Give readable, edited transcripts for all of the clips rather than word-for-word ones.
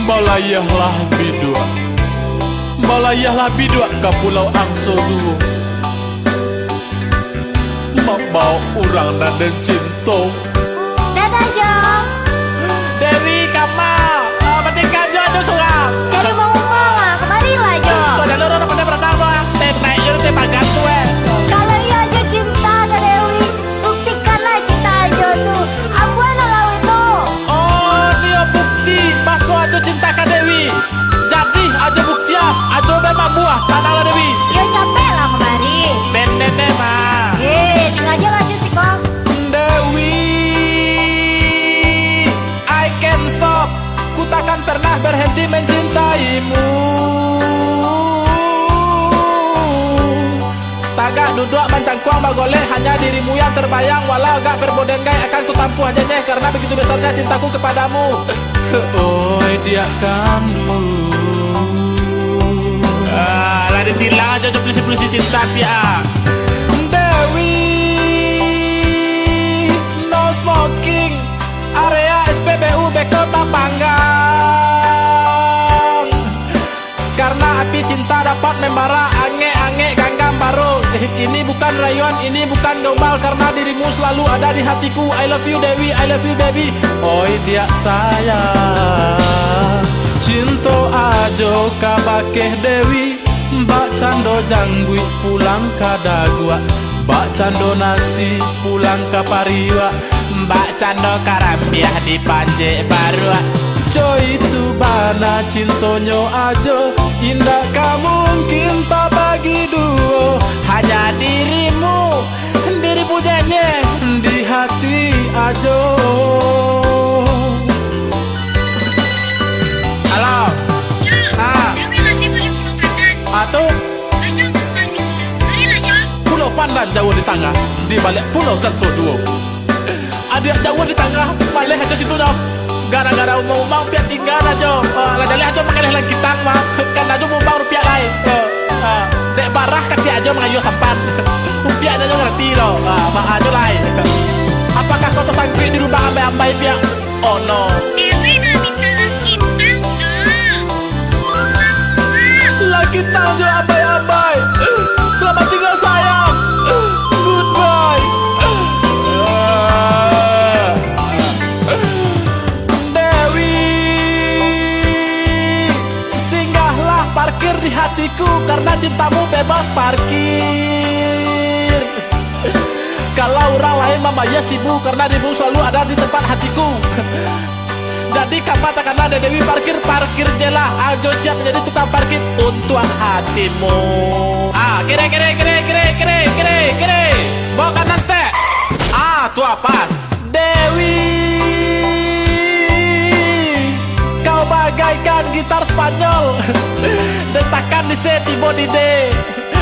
Malayahlah bidua, malayahlah bidua ke pulau Angsodu. Mau orang dan cinta. Dadah Jo. Dewi Kamal, pentingkan Jo itu seorang. Jadi mau kembalilah Jo. Pada lorong pada pertama, naik Jo te pagar tuh. Kalau iya Jo cinta ke Dewi, buktikanlah cinta Jo tuh. Abuan lalu itu. Oh, dia bukti bahwa ajo cinta ke Dewi. Jadi ajo bukti ajo memang buah tanah lo Dewi. Yo capek lah kemari. Nenek mah. Tinggal aja laju sih kok. Dewi, I can't stop. Ku takkan pernah berhenti mencintaimu. Tagak duduk mencangkuang bagoleh, hanya dirimu yang terbayang. Walau agak berbodengkai akan ku tampu aja nyeh, karena begitu besarnya cintaku kepadamu. Oh dia kamu. Lah ditilang aja tuh polisi-polisi cinta pia. Dewi, no smoking, area SPBU Beko Tapanggang. Karena api cinta dapat membara, ange-ange ganggang baru. Ini bukan rayuan, ini bukan gombal, karena dirimu selalu ada di hatiku. I love you Dewi, I love you baby. Oi dia sayang, cinta ajo kabakeh Dewi. Mbak Cando janggui pulang ke Dagua, Mbak Cando nasi pulang ke Pariwa, Mbak Cando karambiah di Panje Barua. Coy itu bana cintonyo ajo, indah kamu mungkin tak bagi duo. Hanya dirimu, dirimu jenye di hati ajo. Halo. Dewi masih boleh pulau pandan. Atau Ayo masih marilah Jo. Pulau Pandan jauh di tengah, di balik Pulau Sansoduo. Ada jauh di tengah, balik aja situ dong. Gara-gara umang piak tinggal aja. Lah jalih aja makan lagi tang mah. Kan aja umang rupiah lain. Dek barah kaki aja mengayu sampan. Rupiah aja ngerti loh. Mak aja lain. Apakah kau tersangkut di lubang ambai-ambai piak? Oh no. Dewi gak minta lagi tang no. Lagi tang aja ambai-ambai. Selamat tinggal sayang. Goodbye. Parkir di hatiku, karena cintamu bebas parkir. Kalau orang lain mamanya sibuk, karena dirimu selalu ada di tempat hatiku. Jadi katakanlah ada Dewi parkir, parkir jelah. Ajo siap menjadi tukang parkir untuk hatimu. Kiri. Bawa kanan step. Tua pas. Dewi, kau bagaikan gitar Spanyol. Dentakan di C, tiba di D.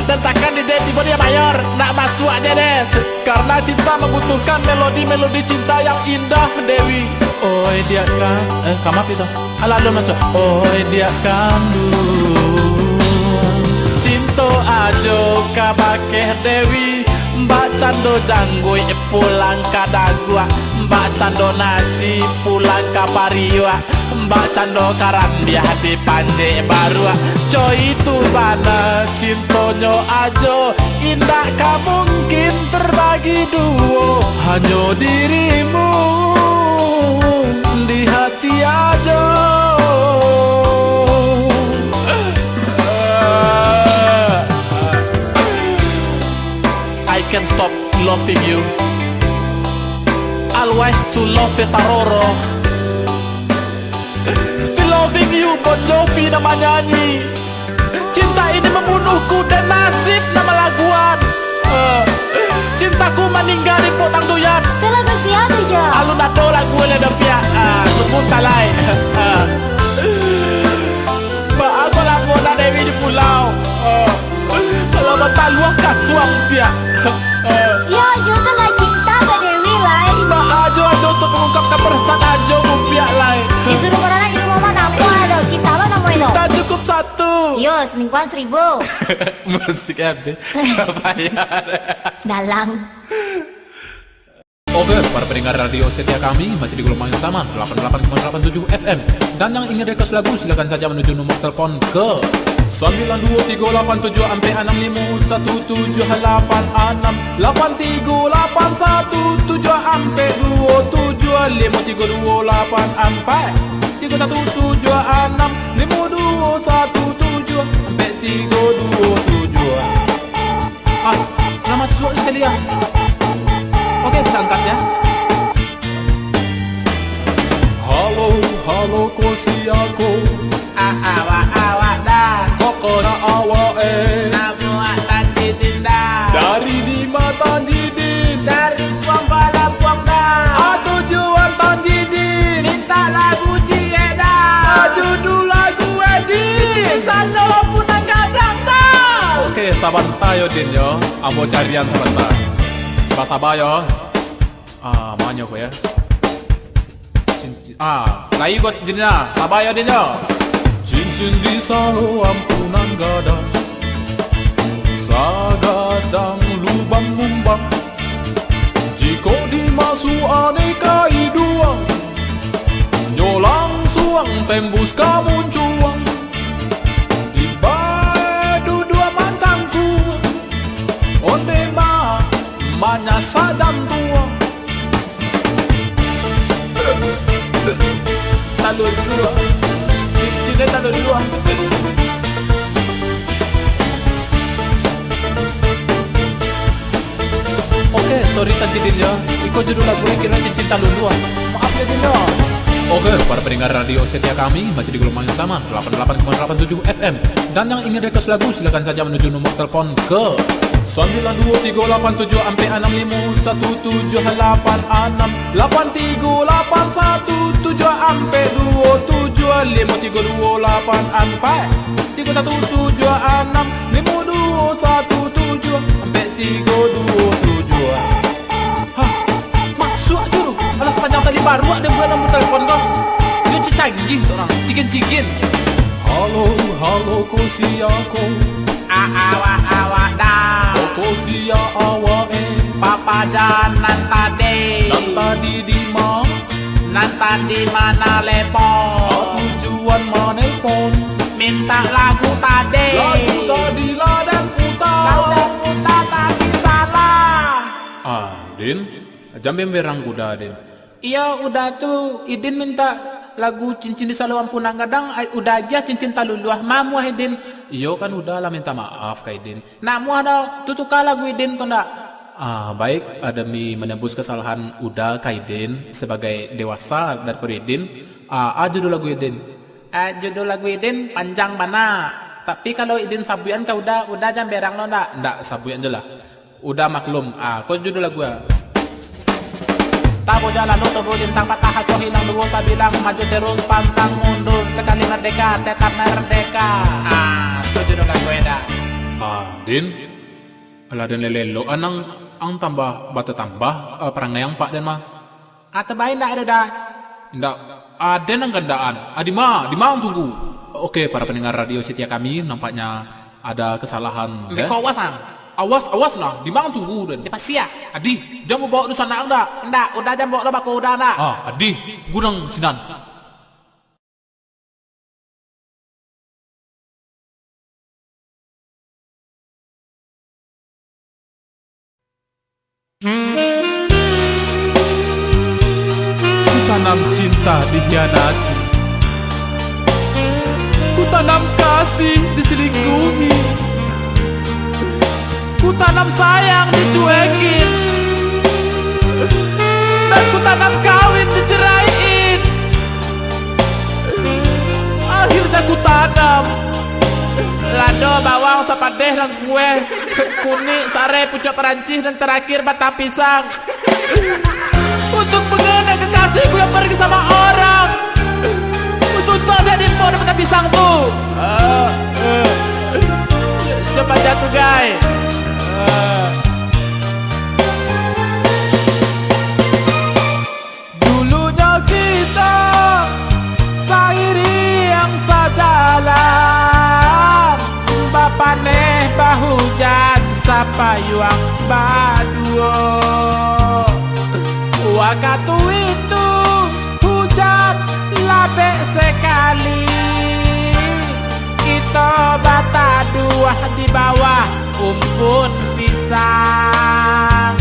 Dentakan di D, tiba di mayor. Nak masuk aja deh. Karena cinta membutuhkan melodi-melodi cinta yang indah Dewi. Oi dia kan, kamap itu. Lalu masuk. Oi dia kan cinta ajo kabakeh Dewi. Mbak Cando janggui pulang ke Dagua, Mbak Cando nasi pulang ke Pariwa, Mbak Cando karambiah di Panje Barua. Coy itu bana cintonyo ajo, indah kamu mungkin terbagi duo. Hanya dirimu di hati ajo. I can't stop loving you. Always to love Taroro. Still loving you, Bon Jovi nama nyanyi. Cinta ini membunuhku dan nasib nama laguan. Cintaku meninggal di potang doyan. Itu lagu siapa Jo? Alun ado lagu le dapia. Sebentar lai. Ba aku lamun Dewi di pulau. Kalau bata luah katuang pia. Ya Jo tuh gak cinta ke Dewi lah. Ba ajo untuk mengungkapkan perasaan ajo pia lai. Disuruh orang lagi rumah mana apa ada cinta lo namanya lo. Kita cukup satu. Yo selingkuhan 1000. Musik apa? Bayar. Dalang. Oke, para pendengar radio setia kami masih di gelombang yang sama 88,87 FM. Dan yang ingin request lagu silakan saja menuju nomor telepon ke 92387 ampe 65178 83817 ampe 27 5328 ampe 3176 5217 ampe 327. Nama suara sekali ya. Oke, kita angkat ya. Halo kosiako. Awak dah. Koko na awae. Namu tadi tindak. Dari lima Tanjidin. Dari buang bala buang dah. Tujuan Tanjidin. Minta lagu Cieda. Judul lagu Edi. Salo punang gadang dah. Oke, sabantar yo din yo. Ambo carian sabantar. Bahasa bayo. Manyo ko ya. Layu got dinnya. Sabayo din yo. Cincin di salo ampunan gada. Sagadang lubang mumbang. Jika dimasuk aneka dua. Yo langsung tembus kamuncuang. Di bae dua mancangku. Onde manya sajam tua. Talur dua. Cincinnya talur dua. Oke, sorry Tanjidin ya. Iko judul lagunya kira cincin talur dua. Maaf ya Din ya. Oke, para pendengar radio setia kami masih di gelombang yang sama 88,87 FM. Dan yang ingin request lagu silakan saja menuju nomor telepon ke 92387 ampe 65178 83817 ampe 27 5328 ampe 317 5217 ampe 327. Hah, masuk aja lu. Alah sepanjang tali baru ada buat nomor telepon kau. Yo canggih tuh orang, cigin-cigin. Halo kosiako. Awak dah. Kosia awae. Papa jalan tadi. Dan tadi di mana lepo. Tujuan manelpon. Minta lagu tadi. Lagu tadi ladan putar. Tapi salah. Din, jambem berang kuda Din. Iya udah tuh. Idin minta lagu cincin di saluan punang gadang. Udah aja cincin taluluah. Mamu Idin. Iyo kan udah lah minta maaf kak Idin. Namu ada tutuka lagu Idin kau ndak? Baik, demi menembus kesalahan udah kak Idin sebagai dewasa daripada Idin. Judul lagu Idin. Judul lagu Idin panjang mana? Tapi kalau Idin sabuyan kau udah jam berang lo ndak? Ndak sabuyan aja lah. Udah maklum. Kau judul lagu ya. Tabu jalan untuk lintang patah hasil hilang dua tak bilang maju terus pantang mundur sekali merdeka tetap merdeka. Itu judul lagu Eda. Din, ala dan lelelo ang tambah bata tambah perangayang Pak Den mah. Tebain ndak ada dah. Ndak ada nang gandaan. Di mana tunggu. Oke, para pendengar radio setia kami nampaknya ada kesalahan. Mbak kau Awas lah, di mana tunggu Den. Di Pasia. Adi, jam mau bawa lu sana enggak? Ndak, udah jam bawa lo bako udah ndak. Adi, gudang sinan. Ku tanam cinta dikhianati. Ku tanam kasih diselingkuhi. Ku tanam sayang dicuekin. Dan ku tanam kawin diceraiin. Akhirnya ku tanam Lado, bawang, sapadeh, lang gue kuning, sare, pucuk perancis, dan terakhir batang pisang. Untuk mengenang kekasihku yang pergi sama orang. Untuk dia di pohon batang pisang tuh. Coba jatuh guys. Dulunya kita sairi yang sajalan. Bapak neh bahujan sapayuang baduo. Waktu itu hujan labek sekali, kita bata dua di bawah umpun pisang.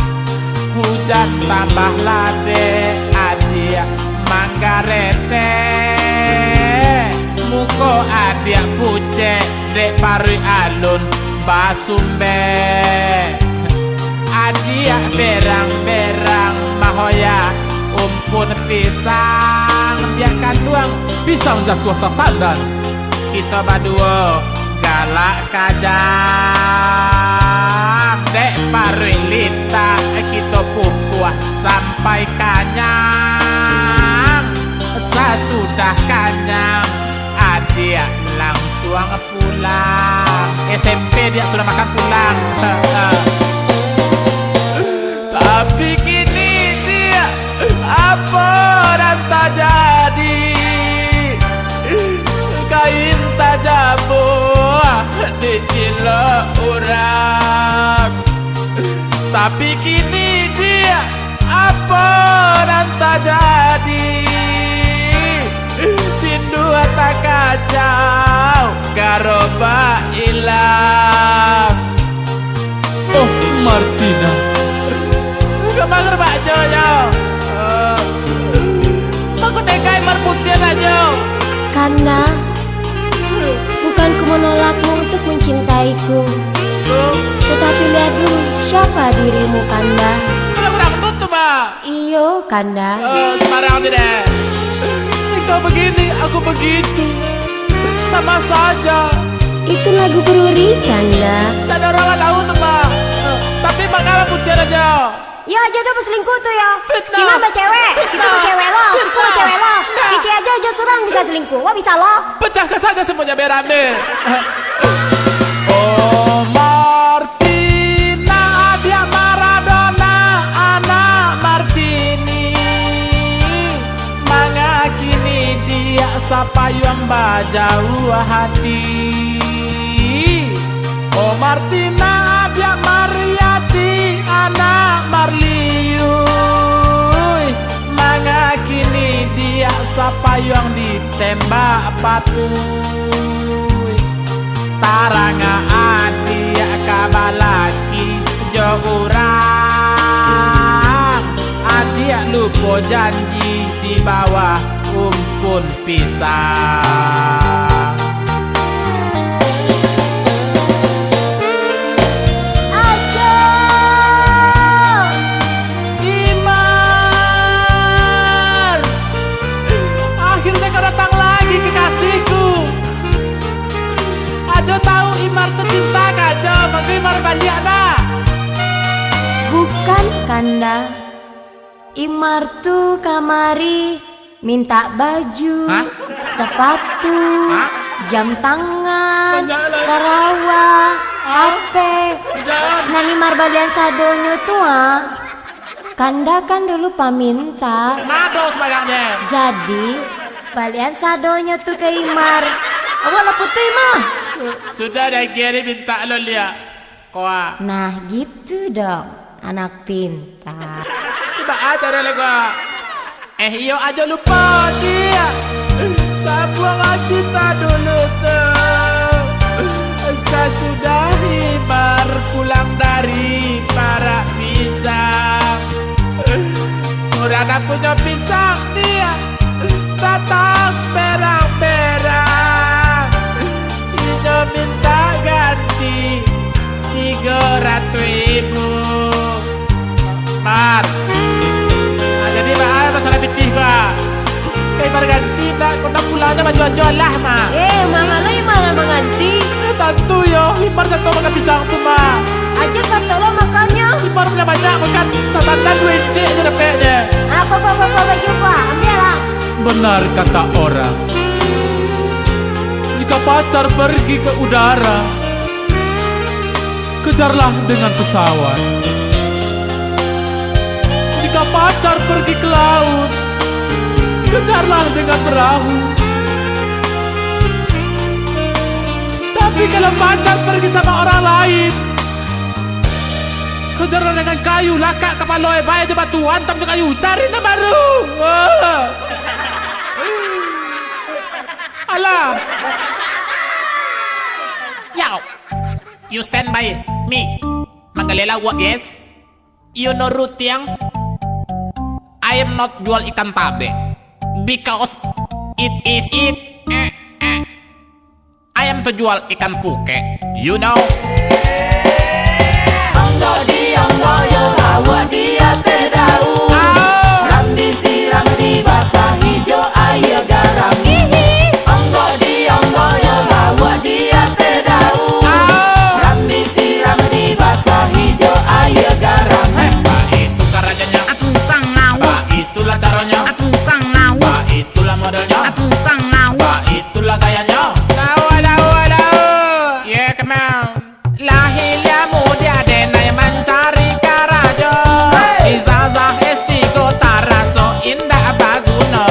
Hujan tambah labek adia manggarete, muko adia pucek dek parui alun basumbe. Adia berang-berang mahoya umpun pisang, dia kanduang Pisang jatuh satandan. kita berdua galak kajang dek parui lita, kita pupuah sampai kanyang. Sesudah kanyang adia langsung pulang. SMP dia sudah makan pulang. Tapi kini dia apa dan tak jadi, kain tak jatuh dicilok orang. Tapi kini dia apa dan tak jadi, cindu tak kacau garoba hilang. Oh Martina, Kemana Pak Jojo? Aku tekai merputih aja. Karena bukan ku menolakmu untuk mencintaiku, tetapi lihat dulu siapa dirimu, Kanda. Kurang tutup Pak. Iyo, Kanda. Sembarang tidak. Engkau begini, aku begitu. Sama saja. Itu lagu beruri, Kanda. Saya orang tahu tuh Pak. Tapi makanya putih aja. Ya aja tuh selingkuh tuh ya. Fitnah. Si Mama cewek, si Fitnah. cewek lo, si Fitnah. cewek lo. Nggak. Kiki aja serang bisa selingkuh. Wah bisa lo. Pecahkan saja semuanya berame. oh Martina, dia Maradona, anak Martini. Manga kini dia sapayung bajau hati. Oh Martina, dia Mariati, anak Marliuy. Manga kini dia sapayung ditembak patuy. Taranga adia kabalaki jo urang, adia lupa janji di bawah umpun pisang. Ajo. Imar, akhirnya kau datang lagi kekasihku. Ajo tahu Imar tuh cinta Ajo, maka Imar balik dah. Bukan, Kanda. Imar tuh kamari minta baju, Hah? sepatu, Hah? jam tangan, Banyak lah. Sarawak, HP. Jangan. Nah Imar balian sadonyo tuh Kanda kan dulu paminta. Mado sebagainya. Jadi balian sadonyo tuh ke Imar. Awak lah putih mah. Sudah dah kiri minta lo lihat. Koa. Nah gitu dong, anak pintar. Coba aja dulu gua. Iyo aja lupa dia. Sebuah cinta dulu tuh. Sesudah Imar pulang dari para pisang. Udah ada punya pisang dia. Datang berang-berang. Iyo minta ganti 300.000. Mar. Jadi bahaya masalah pitih gua. Kayak berganti nak kena pulangnya baju-bajuan lah mah. Mama lo Imar menganti. Tentu yo, Imar tentu makan pisang tuh mah. Aja satu lo makannya. Imar punya banyak makan sabanda 2 inci aja dapetnya. Aku baju gua, ambil lah. benar kata orang, jika pacar pergi ke udara, kejarlah dengan pesawat. Jika pacar pergi ke laut, kejarlah dengan perahu. Tapi kalau pacar pergi sama orang lain, kejar dengan kayu, lakak kepala baik je batu, hantam je kayu, cari na baru. Alah. Yo, you stand by me. Manggalela what yes? You know Rutiang? I am not jual ikan tabe because it is it. I am to jual ikan puke. You know? Onggo dionggo yo lawak dia terdau. Ram disiram dibasah hijau air garam. Onggo dionggo yo lawak dia terdau. Ram disiram dibasah hijau air garam. Pak itu karajanya, Tukang ngau, Pak itulah caranya, tukang ngau, Pak itulah modelnya, tukang ngau. Pak itulah gayanya. Tahu. Yeah, come on. Lahirnya muda denai mencari karajo. Izazah estigo taraso indah baguna.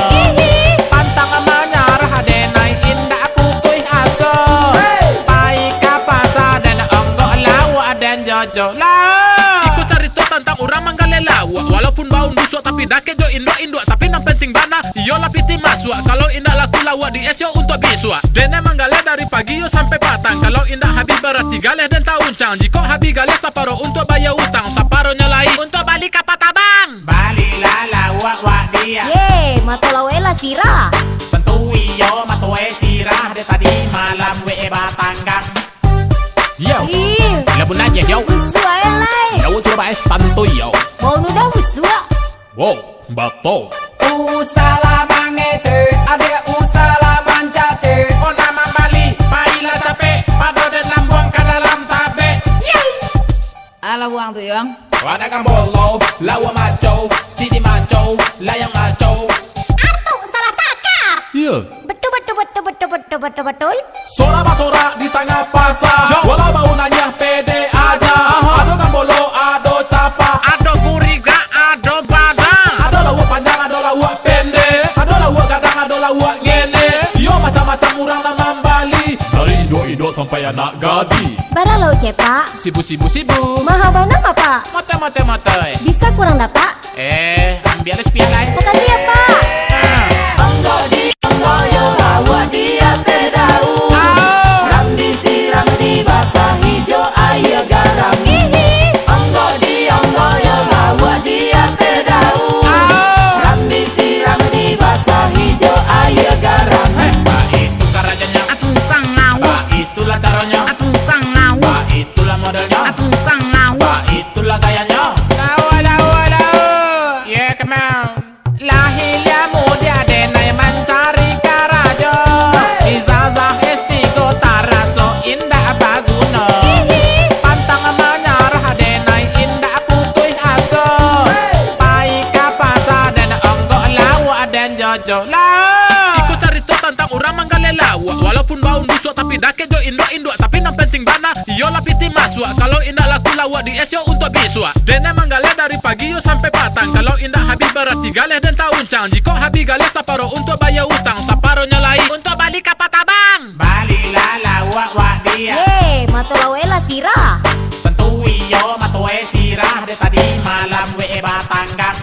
Pantang menyerah denai indah putih aso. Pai kapasa dan onggo lawa dan jojo lah. Ikut cerita tentang orang manggalela. Walaupun bau busuk tapi dake jo induk tapi yang penting bana yo lapiti masuk. Kalau indah laku lawak di esyo untuk biswa. Dene manggale dari pagi yo sampai patang. Kalau indah habis berarti galeh dan tauncang. Jika habis galeh saparo untuk bayar utang, saparonya lain untuk balik kapal tabang. Balilah lawak wak dia. Ye, matolawela sira. Tentui yo matue sirah de tadi malam we batanggang. Yo, Ih, labun aja yo. busua elai. Yo coba es tantui yo. Mau nudah busua. Wow, bato. Usala mangete, ada usala mancate. Oh nama Bali, pailah capek, pado dan lambung ke dalam tabe. Ala uang tuh yang. Wadah kambolo, lawa maco, sidi maco, layang maco. Iya. Betul. Sora basora di tengah pasar. Walau bau nanya pede aja. Ado kambolo, ado capa, ado guriga, ado badang. Ado lawak panjang, ado lawak pendek. Ado lawak gadang, ado lawak ngene. Yo macam-macam orang nama Bali. Dari Indo sampai anak gadi. Baralau cepak. Sibu. Maha banang apa? Mote. Bisa kurang dapat? Ambil sepialai. Makasih ya Pak. Onggo dionggo yo lawak dia terdau. Ram disiram dibasah hijau air garam. Onggo dionggo yo lawak dia terdau. Ram disiram dibasah hijau air garam. Pak itu karajanya, Tukang ngau, Pak itulah caranya, tukang ngau, Pak itulah modelnya, tukang ngau. Pak itulah gayanya. Tahu. Yeah, come on. Lahirnya muda denai mencari karajo. Izazah estigo taraso indah baguna. Pantang menyerah denai indah putih aso. Pai kapasa dan onggo lawa dan jojo lah. Ikut cerita tentang orang manggalela. Walaupun bau busuk tapi dake jo induk tapi yang penting bana yo lapiti masuk. Kalau indah laku lawak di esyo untuk biswa. Dene manggale dari pagi yo sampai patang. Kalau indah habis berarti galeh dan tauncang. Jika habis galeh saparo untuk bayar utang, saparonya lain untuk balik kapal tabang. Balilah lawak wak dia. Ye, matolawela sira. Tentui yo matue sirah de tadi malam we batanggang.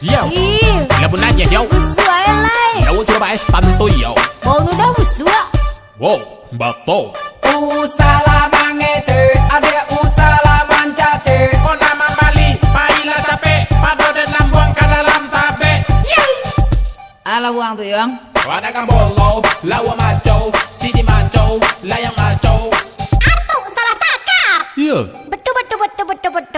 Yo, Ih, labun aja yo. busua elai. Yo coba es tantui yo. Mau nudah busua. Wow, bato. Usala mangete, ada usala mancate. Oh nama Bali, pailah capek, pado dan lambung ke dalam tabe. Ala uang tuh yang. Wadah kambolo, lawa maco, sidi maco, layang maco. Iya.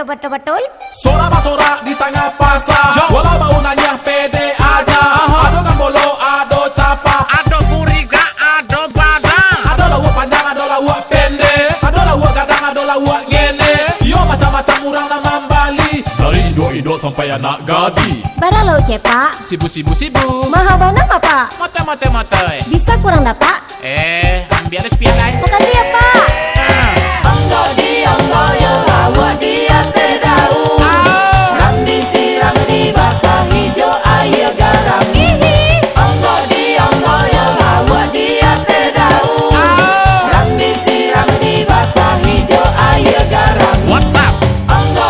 Betul. Sora basora di tengah pasar. Walau bau nanya pede aja. Ado kambolo, ado capa, ado guriga, ado badang. Ado lawak panjang, ado lawak pendek. Ado lawak gadang, ado lawak ngene. Yo macam-macam orang nama Bali. Dari Indo sampai anak gadi. Baralau cepak. Sibu. Maha banang apa? Mote. Bisa kurang dapat? Ambil sepialai. Makasih ya Pak. Onggo dionggo yo lawak dia terdau. Ram disiram dibasah hijau air garam. Onggo dionggo yo lawak dia terdau. Ram disiram dibasah hijau air garam. What's up? Onggo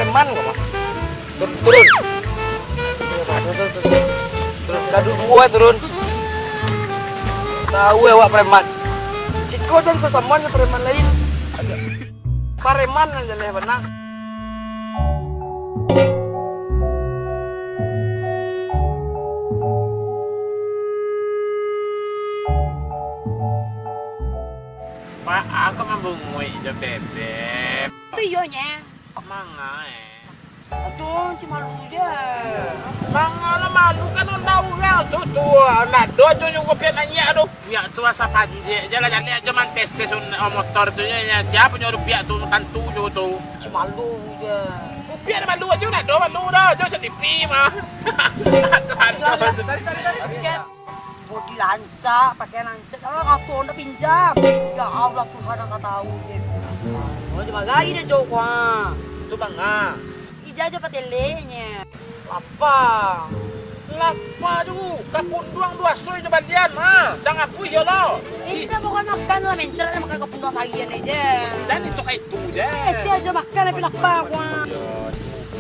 preman kok mas. Turun. Turun. Dadu dua turun. Tahu ya wak preman. Si kau dan sesamaan preman lain. Pareman aja lah benar. Pak, aku membungui je bebek. Tuyulnya. Manga Aduh, cuma malu je. Manga lo malu kan undang orang tu nak dua tu yang kopian nanya aduh. Pihak tu asa panjang je lah jadi cuma tes motor tu nya siapa nyuruh pihak tu tentu tu. Cuma malu je. Pihak malu aja nak dua malu dah. Jangan setipi mah. Tarik. Mau dilancak, pakai lancak. Kalau aku udah pinjam. Ya Allah Tuhan nggak tahu je. Oh, cuma gaya deh Joko. Tu bangga. Ija aja patelenya. Apa? Lapa tu. Kapun duang dua soy coba dian mah. Jangan aku ya lo. Ini bukan makan lah mencer makan kepunduan sagian aja. Jadi cok itu je. Ija aja makan tapi lapar gua.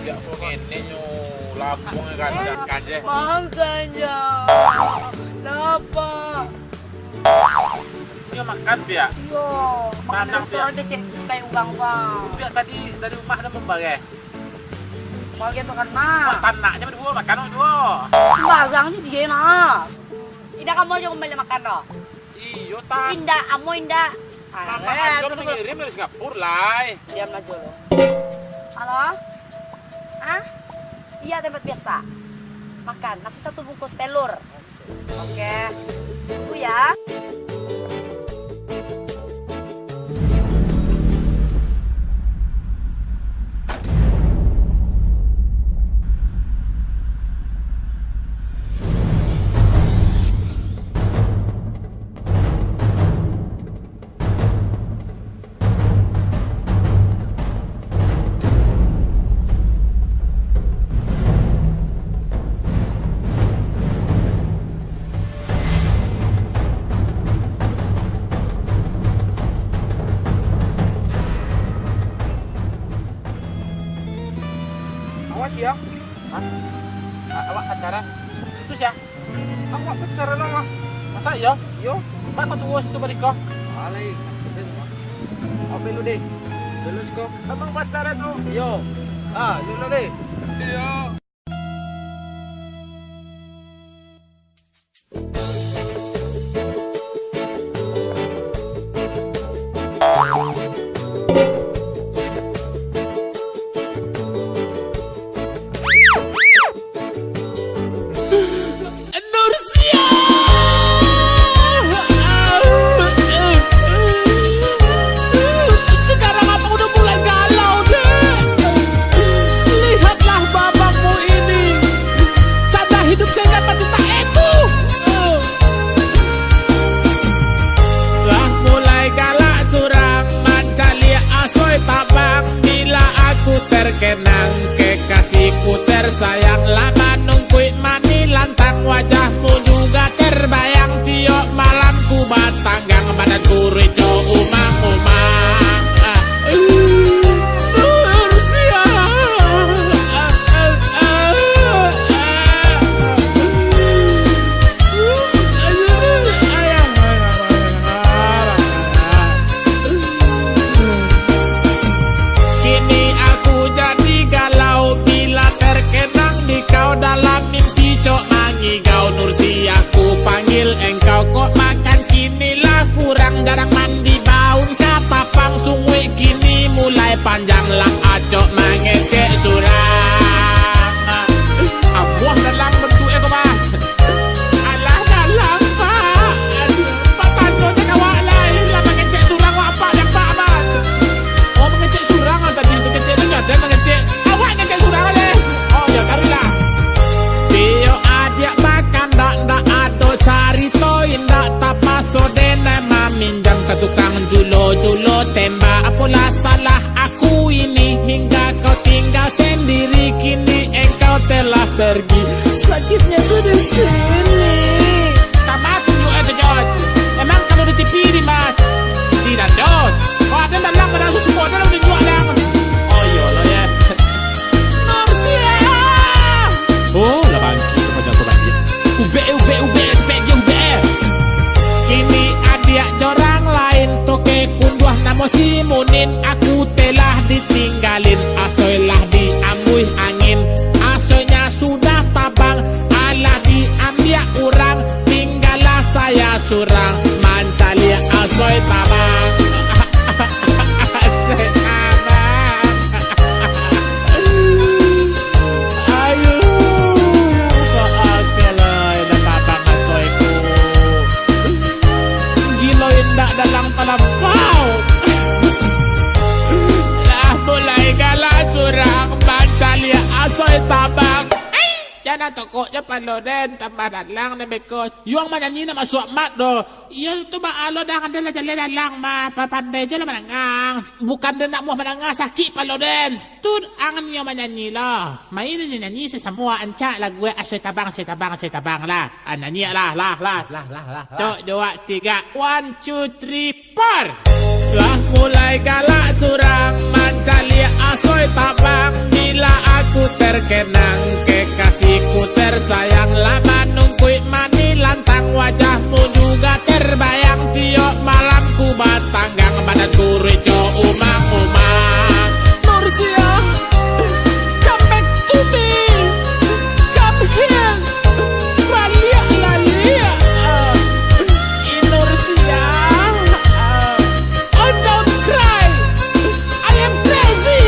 Ya kok ini nyu lapung kan je. Makanya. Lapar. Dia makan pihak. Yo, makan Tanang, restoran dia cek kayak ugang-ugang. Pihak tadi dari rumah ada membagai. Bagian makan mah. Tanaknya berdua makan dua. Bagang ni dia nak. Indah kamu aja kembali makan doh. Iyo tak. Indah, kamu Indah. Mama aja mengirim dari Singapura lah. Diam aja lo. Halo? Ah? Iya tempat biasa. Makan nasi satu bungkus telur. Oke. Tunggu ya. Awas ya. Awak pacaran. Itu sih. Awak pacaran lah. Masa yo? Yo. Mana tu situ beriko? Alai, sedih mah. Apa lu deh? Dulu kau. Abang pacaran tu. Yo. Dulu deh. Iya. Sekarang apa udah mulai galau deh. Lihatlah bapakmu ini. Cara hidup saya dapat tak itu. Lah mulai galak surang mencari asoy tabang. Bila aku terkenang kekasihku tersayang. Lama nungguin mani lantang wajahmu juga terbayang. Tiok malam ku batanggang badanku rejo umang-umang. Nursia. Kini aku jadi galau bila terkenang di kau dalam mimpi cok mangi kau Nursi aku panggil engkau kok makan kinilah kurang jarang mandi baun katapang sungwe kini mulai panjang lah acok mangecek surang abuah dalam bentuk eko mas alah dalam pak pak tantonya kawak lain lah mangecek surang wak apa yang pak mas. Oh mengecek surang tadi mengecek dengar dan mengecek awak ngecek surang deh. Oh ya karulah. Bio adik makan ndak ado carito indak tapaso dene maminjam ke tukang julo tembak apalah salah aku ini hingga kau tinggal sendiri kini engkau telah pergi sakitnya tuh di sini. Kamu tunjuk aja George. Emang kalau di TV di mas tidak George. Oh ada dalam pada susu kau dalam dijual dah. Oh iya lo ya. indah dalam talampau. Lah mulai galak curang bancali asoy tabang. Jangan tokoknya paloden tambah dalang na bekos. Yung manyanyi na masuk mat do. Iya tu ba alo dah kan dah jalan dalang mah pandai je lah menangang. Bukan dia nak muah menangang sakit paloden. Tu angan yang manyanyi lah. Main dia nyanyi semua ancak lagu asyik tabang lah. Nyanyi lah. Tok 2 3 1 2 3 4. Lah mulai galak surang mancali asoy tabang. Bila aku terkenang kekasihku tersayang, lama nungguin mani lantang, wajahmu juga terbayang. Tiap malam ku batanggang badanku rico umang-umang. Nursia, come back to me, come here, Malia Lalia. Nursia, oh don't cry, I am crazy.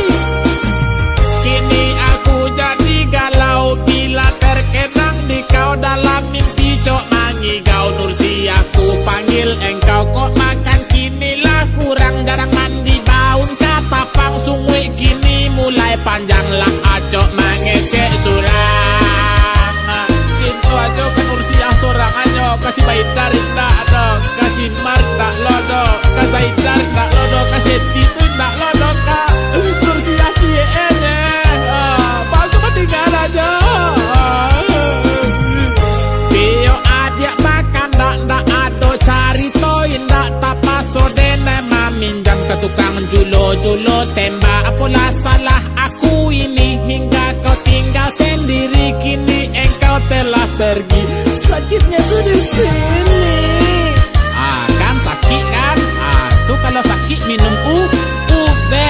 Kini aku jadi galau bila terkenang di kau dalam mimpi. Cok mangigau Nursia, ku panggil engkau kok makan. Kinilah kurang jarang mandi baun katapang sungguh. Kini mulai panjang lah acok mangecek surang. Cintu aja ke Nursia sorang aja. Kasih baidar tak ada, kasih mar tak lodo, kasih idar tak lodo, kasih titu tak lodo kak. Nursia siene bagus tinggal aja. Bio adik makan ndak ado cari toin ndak tapaso dene maminjam ke tukang julo tembak. Apalah salah aku ini hingga kau tinggal sendiri. Kini engkau telah pergi, sakitnya tuh di sini. Kan sakit kan? Tuh kalau sakit minum ube.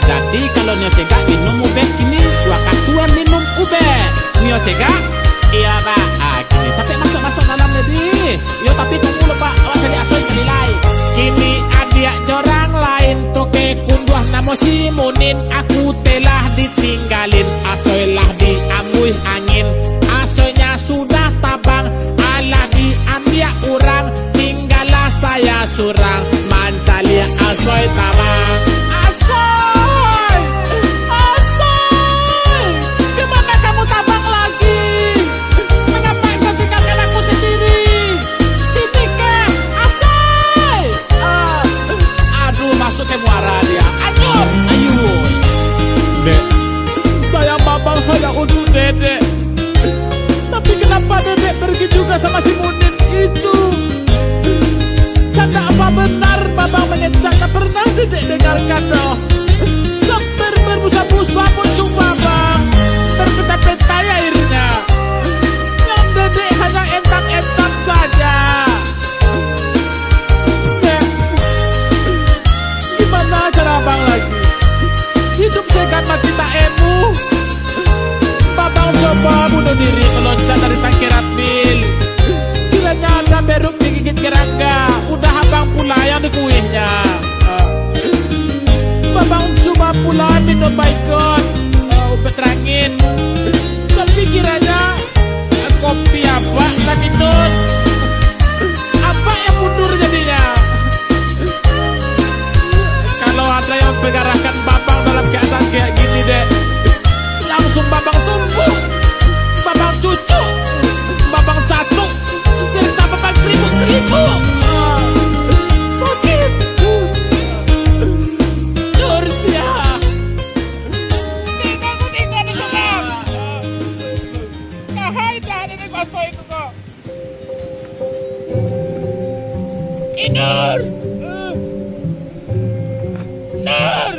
Jadi kalau nio cegak minum ube kini dua katuan minum ube. Nio cegak? Iya pak. Kini sampai masuk dalam lebih. Yo tapi tunggu lo pak, awas jadi asoy sekali lain. Kini adik jorang lain toke kunduah namo si Munin. Aku telah ditinggalin, asoy lah diambil angin. Asoynya sudah tabang, alah diambil orang. Tinggallah saya surang, mancali asoy tabang. Asoy, kemana kamu tabang lagi? Mengapa kau tinggalkan aku sendiri? Sini ke Asoy. Aduh masuk ke muara dia. Ayo. Dek, sayang babang hanya untuk dedek. Tapi kenapa dedek pergi juga sama si Munin itu? Canda apa benar babang menyejak? Tak pernah dedek dengarkan doh. Sampai berbusa-busa pun cuma bang berpeta-peta airnya. Yang dedek hanya entak-entak saja. Dek, gimana cara bang lagi? Hidup segan mati tak emu. Babang coba bunuh diri meloncat dari tangki rapil. Kiranya ada beruk digigit kerangga. Udah abang pula yang dikuihnya. Babang coba pula minum baikon obat terangin. Tapi kiranya kopi apa tak minum. Apa yang mundur jadinya? Kalau ada yang pengarahkan babang dalam keadaan kayak gini dek, langsung babang tumbuh, babang cucu, babang catuk, serta babang kribu-kribu. Sakit. Nursia. Tinggal di dalam. Kahai dah ada di koso itu kok. Inur. Nur.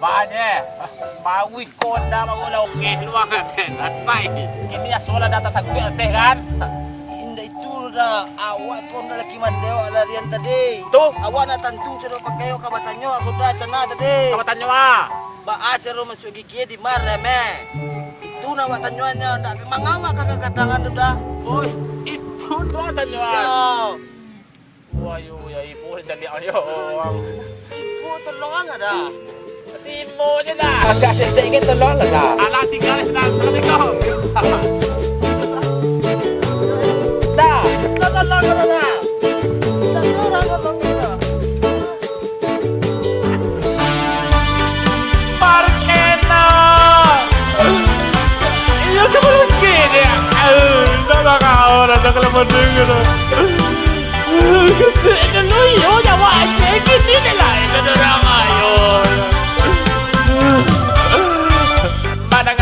Banyak. Bawi konda magulau ke luang nasai. Ini ya soal data sakit teh kan. Indah itu dah awak kau nak lagi mandewa larian tadi. Tuh. Awak nak tentu cero pakai kabatanyo aku dah cana tadi. Kamu tanya ah. Ba cero masuk gigi di mana me? Itu nak awak tanyoannya ndak mangawak kakak kadangan dah. Oh, itu tuh tanya ah. Yo. Wah, ya ibu jadi ayo. Ibu tolongan ada. Timo je dah. Agak saya ingin tolong lah dah. Alah tinggal sedang Assalamualaikum. Dah, tolong dah. Tolong dah. Markena. Iya tu belum kini. Dah kau dah kalau mendengar. Kecil dulu yo jawa aja gini dah lah. Dah orang ayo.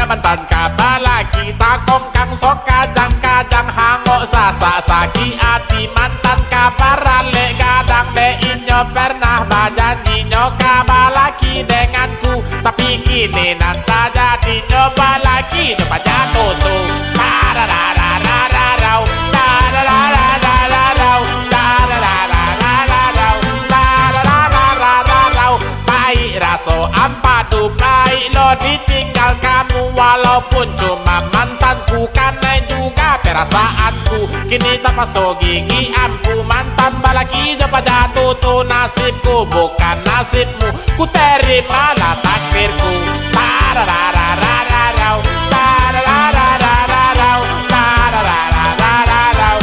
Mantan kabala kita kongkang sok kajang hangok sasa saki ati mantan kabarale gadang de inyo pernah bajanji nyo kabala ki denganku tapi kini nanta jadi nyoba lagi nyoba jatuh tuh tararararararau tararararararau tararararararau tararararararau baik raso ampadu baik lo ditinggal kamu walaupun cuma mantanku karena juga perasaanku kini tak masuk gigi ampu mantan balaki coba jatuh tuh nasibku bukan nasibmu ku terimalah takdirku tararararararau tararararararau tararararararau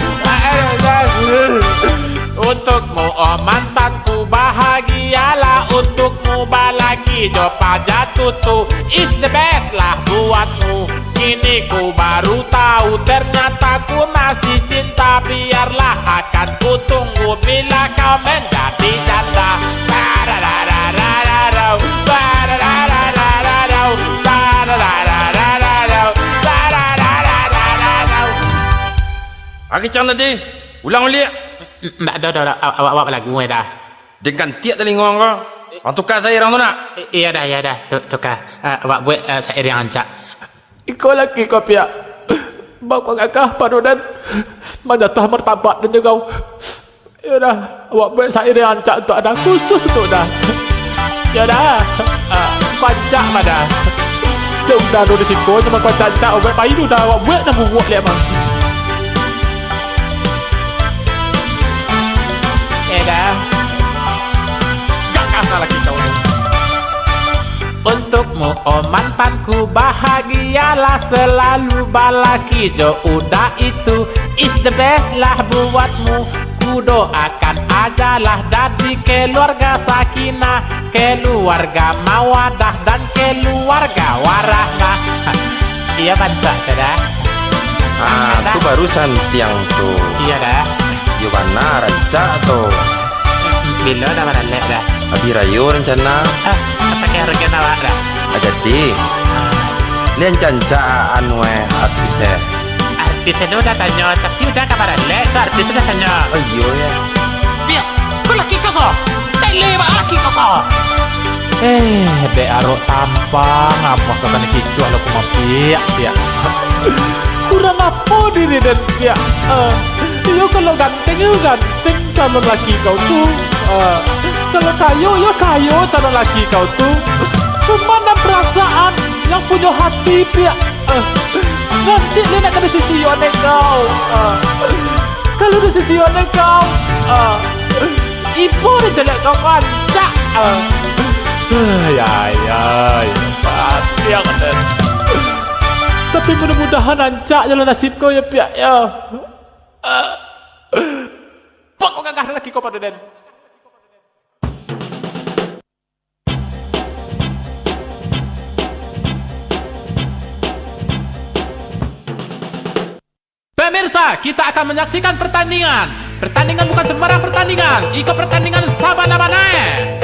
untukmu oh mantanku bahagialah untukmu balaki coba jatuh tuh is the best lah buatmu kini ku baru tahu ternyata ku masih cinta biarlah akan ku tunggu bila kau menjadi janda tararararararau tararararararau tararararararau tararararararau. Aki cang tadi ulang ulik. Nggak ada awak lagi gue dah. Dengan tiap telinga kau. Orang tukar saya orang tu nak. Iya dah tukar. Awak buat saya yang ancak. Iko lagi kau pihak. Bawa kakak padudan. Menjatuh martabat dan juga. Ya dah. Awak buat saya yang ancak untuk ada khusus untuk dah. Ya dah. Pancak pada. Jom dah dulu di situ. Cuma kau cancak. Awak bayi tu dah. Awak buat dah buat lihat bang. Ya dah. Lagi kau ni. Untukmu oh mantanku bahagialah selalu balaki jo udah itu is the best lah buatmu ku doakan ajalah jadi keluarga sakinah keluarga mawadah dan keluarga warahmah. Iya bancak dah. Tu barusan tiang tu. Iya dah. Yo benar rancak tu. Bila dah balik dah. Abi rayo rencana. Apa kaya harga nawak dah? Jadi, lian cancak anu artis. Artis itu udah tanya, tapi udah kabar balik. Tu artis udah tanya. Oh iya ya. Biar, kau laki kau. Tak lewat laki kau. Be arok tampang apa kau tanya kicu kalau kau piak. Kurang apa diri dan piak. Yo kalau ganteng calon laki kau tu. Kalau kayo calon laki kau tu. Cuma ada perasaan yang punya hati pihak. Nanti dia nak kena sisi onek kau. Kalau di sisi onek kau, ibu dia jelek kau kancak. Ya, pasti yang ada. Tapi mudah-mudahan ancak jalan nasib kau ya pihak ya. Pokok gagah lagi kau pada den. Pemirsa, kita akan menyaksikan pertandingan. Pertandingan bukan sembarang pertandingan. Iko pertandingan Sabana-Bana.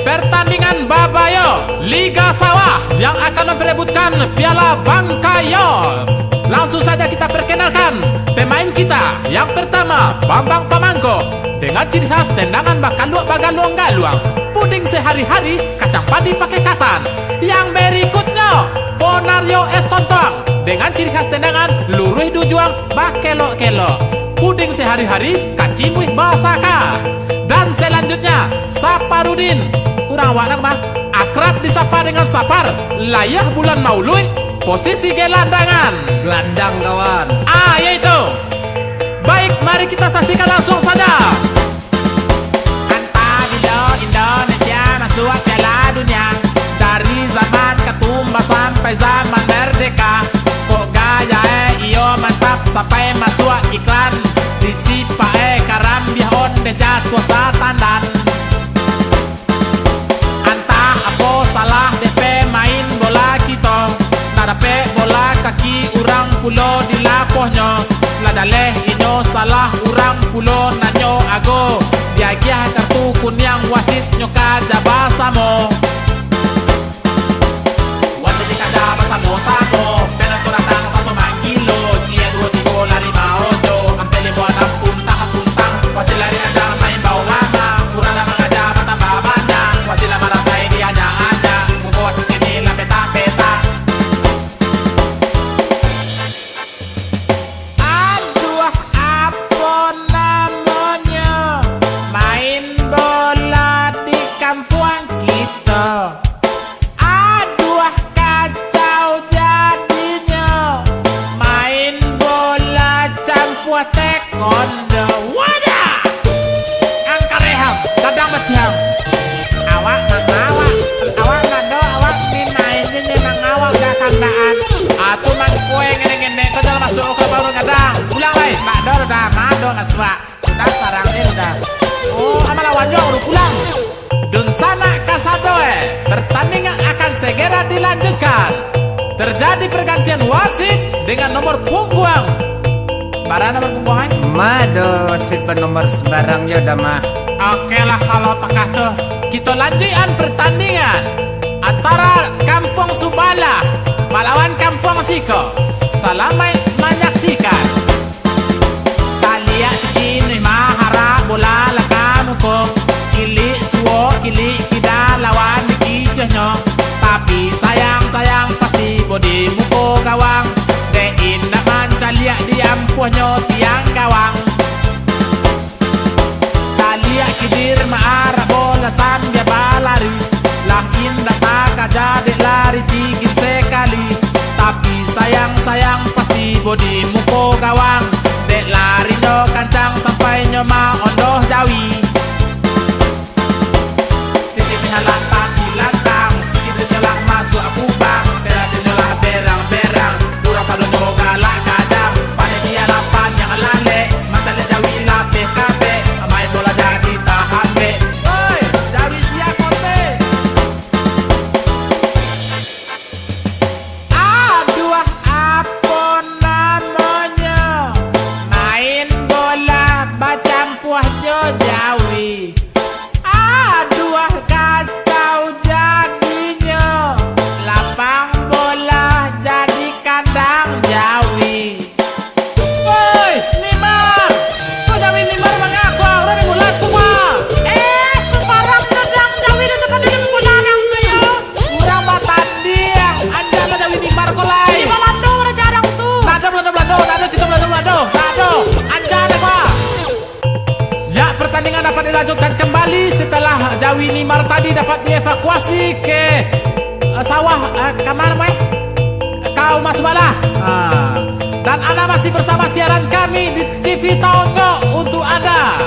Pertandingan Babayo Liga Sawah yang akan memperebutkan Piala Bangkayos. Langsung saja kita perkenalkan pemain kita. Yang pertama, Bambang Pamangka. Bangko dengan ciri khas tendangan bakalua bagaluang-galuang, puding sehari-hari, kacang padi pakai katan. Yang berikutnya Bonario es tontong dengan ciri khas tendangan luruh dujuang bakelok-kelok, puding sehari-hari kacimuih basaka. Dan selanjutnya Saparudin, kurang awak nak akrab disapa dengan Sapar, layah bulan maului, posisi gelandangan. Gelandang kawan. Yaitu. Baik, mari kita saksikan langsung saja. Entah bila Indonesia masuk Piala Dunia, dari zaman ketumba sampai zaman merdeka, kok gaya iyo mantap sampai masuk iklan, disipa karambiah onde jatuh satandan. Entah apa salah DP main bola kita, nadape bola kaki urang pulo di lapohnya, ladaleh inyo salah urang pulo nanyo ago, diagiah kartu kunyang wasit nyoka jabasamo. Wasit kada basamo samo, penato datang satu mangilo, cia 2 3 lari maojo, ampele buana puntang, wasit lari ada main bau lama, kurang lama aja batambah banyak, wasit lama rasai dia ada, buku wasit ini lah peta-peta. Taekwondo, wadah, angka reham, kadang betiang. Awak nado, awak minainnya nyenang awak gak kandaan. Atu mang kue ngene-ngene, kau jangan masuk ke baru kadang. Pulang baik, Mbak Dor udah mado ngaswa, udah sarang ini udah. Oh, amal lawannya udah pulang. Dun sana kasadoe, pertandingan akan segera dilanjutkan. Terjadi pergantian wasit dengan nomor punggung. Para nomor punggungan? Mado wasit bernomor sembarangnya udah mah. Oke lah kalau pakah tuh. Kita lanjutkan pertandingan antara Kampung Subala melawan Kampung Siko. Salamai menyaksikan. Calia segini mahara bola lakamu kok. Kili suo kili kita lawan kijahnya. Tapi sayang pasti bodi muko gawang. Dein naman calia diampuhnya tiang gawang. Calia kidir maara bola sambil balari. Lah indah tak jadi lari cikin sekali. Tapi sayang pasti bodi muko gawang. Dek lari no kancang sampai nyoma ondoh jawi. Sini mihalak taki lantang, sini nyolak masuk aku bang. Berang nyolak berang. Kurang selalu nyoga lah kadang. Pada dia lapan yang lale, mata le jawi lapeh kape. Main bola jadi tahan be. Oi, jawi siap kote. Aduh, apa namanya? Main bola macam puah jawi. Aduh, kacau jadinya. Lapang bola jadi kandang jawi. Woi, Nimar! Kau jawi Nimar mengaku orang yang mulas kuma. Sembarang kandang jawi di depan dia menggunakan tu ya. Kurang batan dia. Anjala jawi Nimar kolai. Di Belando orang jarang tu. Belando. Nada situ Belando. Anjala gua. Ya, pertandingan dapat dilanjutkan kembali setelah jawi Nimar tadi dapat dievakuasi ke sawah kamar mai kau Mas Bala. Dan Anda masih bersama siaran kami di TV Tongo untuk Anda.